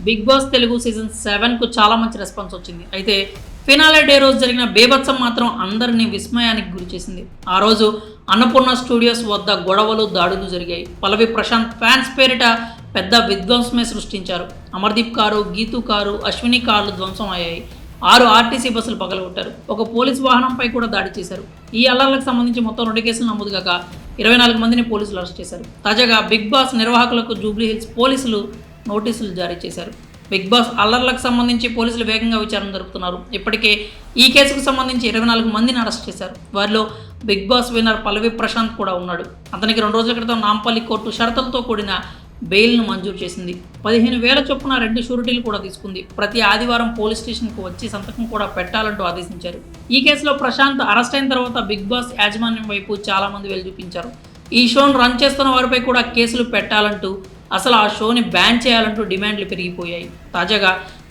Big boss Telugu season 7కు చాలా మంచి response వచ్చింది. అయితే ఫినాలే డే రోజు జరిగిన బీభత్సం మాత్రం అందరినీ విస్మయానికి గురిచేసింది. ఆ రోజు అన్నపూర్ణ స్టూడియోస్ వద్ద గొడవలు, దాడులు జరిగాయి. పల్లవి ప్రశాంత్ ఫ్యాన్స్ పేరిట పెద్ద విధ్వంసమే సృష్టించారు. అమర్దీప్ కారు, గీతు కారు, అశ్విని కార్లు ధ్వంసం అయ్యాయి. 6 ఆర్టీసీ బస్సులు పగలగొట్టారు. ఒక పోలీస్ వాహనంపై కూడా దాడి చేశారు. ఈ అల్లర్లకు సంబంధించి మొత్తం 2 కేసులు నమోదు కాగా 24 మందిని పోలీసులు అరెస్ట్ చేశారు. తాజాగా బిగ్ బాస్ నిర్వాహకులకు జూబ్లీ హిల్స్ పోలీసులు నోటీసులు జారీ చేశారు. బిగ్ బాస్ అల్లర్లకు సంబంధించి పోలీసులు వేగంగా విచారణ జరుపుతున్నారు. ఇప్పటికే ఈ కేసుకు సంబంధించి 24 మందిని అరెస్ట్ చేశారు. వారిలో బిగ్ బాస్ విన్నర్ పల్లవి ప్రశాంత్ కూడా ఉన్నాడు. అతనికి 2 రోజుల క్రితం నాంపల్లి కోర్టు షరతులతో కూడిన బెయిల్ను మంజూరు చేసింది. 15,000 చొప్పున 2 షూరిటీలు కూడా తీసుకుంది. ప్రతి ఆదివారం పోలీస్ స్టేషన్కు వచ్చి సంతకం కూడా పెట్టాలంటూ ఆదేశించారు. ఈ కేసులో ప్రశాంత్ అరెస్ట్ అయిన తర్వాత బిగ్ బాస్ యాజమాన్యం వైపు చాలా మంది వెళ్లి చూపించారు. ఈ షోను రన్ చేస్తున్న వారిపై కూడా కేసులు పెట్టాలంటూ, అసలు ఆ షోని బ్యాన్ చేయాలంటూ డిమాండ్లు పెరిగిపోయాయి. తాజాగా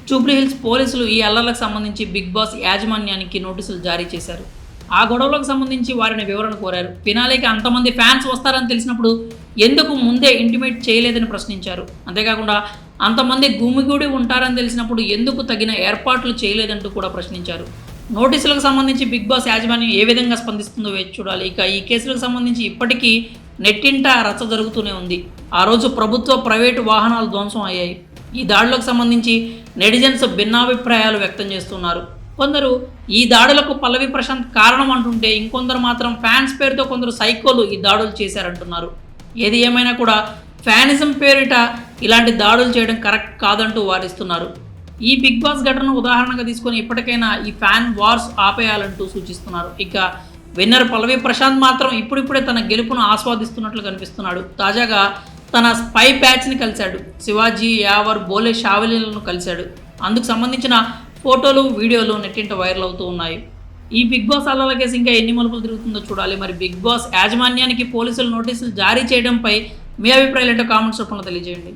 జూబ్లీ హిల్స్ పోలీసులు ఈ అల్లర్లకు సంబంధించి బిగ్ బాస్ యాజమాన్యానికి నోటీసులు జారీ చేశారు. ఆ గొడవలకు సంబంధించి వారిని వివరణ కోరారు. ఫినాలేకి అంతమంది ఫ్యాన్స్ వస్తారని తెలిసినప్పుడు ఎందుకు ముందే ఇంటిమేట్ చేయలేదని ప్రశ్నించారు. అంతేకాకుండా అంతమంది గుమిగూడి ఉంటారని తెలిసినప్పుడు ఎందుకు తగిన ఏర్పాట్లు చేయలేదంటూ కూడా ప్రశ్నించారు. నోటీసులకు సంబంధించి బిగ్ బాస్ యాజమాన్యం ఏ విధంగా స్పందిస్తుందో వేచి చూడాలి. ఇక ఈ కేసులకు సంబంధించి ఇప్పటికీ నెట్టింట రచ్చ జరుగుతూనే ఉంది. ఆ రోజు ప్రభుత్వ, ప్రైవేటు వాహనాలు ధ్వంసం అయ్యాయి. ఈ దాడులకు సంబంధించి నెటిజన్స్ భిన్నాభిప్రాయాలు వ్యక్తం చేస్తున్నారు. కొందరు ఈ దాడులకు పల్లవి ప్రశాంత్ కారణం అంటుంటే, ఇంకొందరు మాత్రం ఫ్యాన్స్ పేరుతో కొందరు సైకోలు ఈ దాడులు చేశారంటున్నారు. ఏది ఏమైనా కూడా ఫ్యానిజం పేరిట ఇలాంటి దాడులు చేయడం కరెక్ట్ కాదంటూ వారిస్తున్నారు. ఈ బిగ్ బాస్ ఘటనను ఉదాహరణగా తీసుకొని ఇప్పటికైనా ఈ ఫ్యాన్ వార్స్ ఆపేయాలంటూ సూచిస్తున్నారు. ఇక విన్నర్ పల్లవి ప్రశాంత్ మాత్రం ఇప్పుడిప్పుడే తన గెలుపును ఆస్వాదిస్తున్నట్లు కనిపిస్తున్నాడు. తాజాగా తన స్పై బ్యాచ్ని కలిశాడు. శివాజీ, యావర్, బోలే షావలీలను కలిశాడు. అందుకు సంబంధించిన ఫోటోలు, వీడియోలు నెట్టింట వైరల్ అవుతూ ఉన్నాయి. ఈ బిగ్ బాస్ అల్లర్ల కేసు ఇంకా ఎన్ని మలుపులు తిరుగుతుందో చూడాలి. మరి బిగ్ బాస్ యాజమాన్యానికి పోలీసులు నోటీసులు జారీ చేయడంపై మీ అభిప్రాయాలు ఏంటో కామెంట్స్ రూపంలో తెలియజేయండి.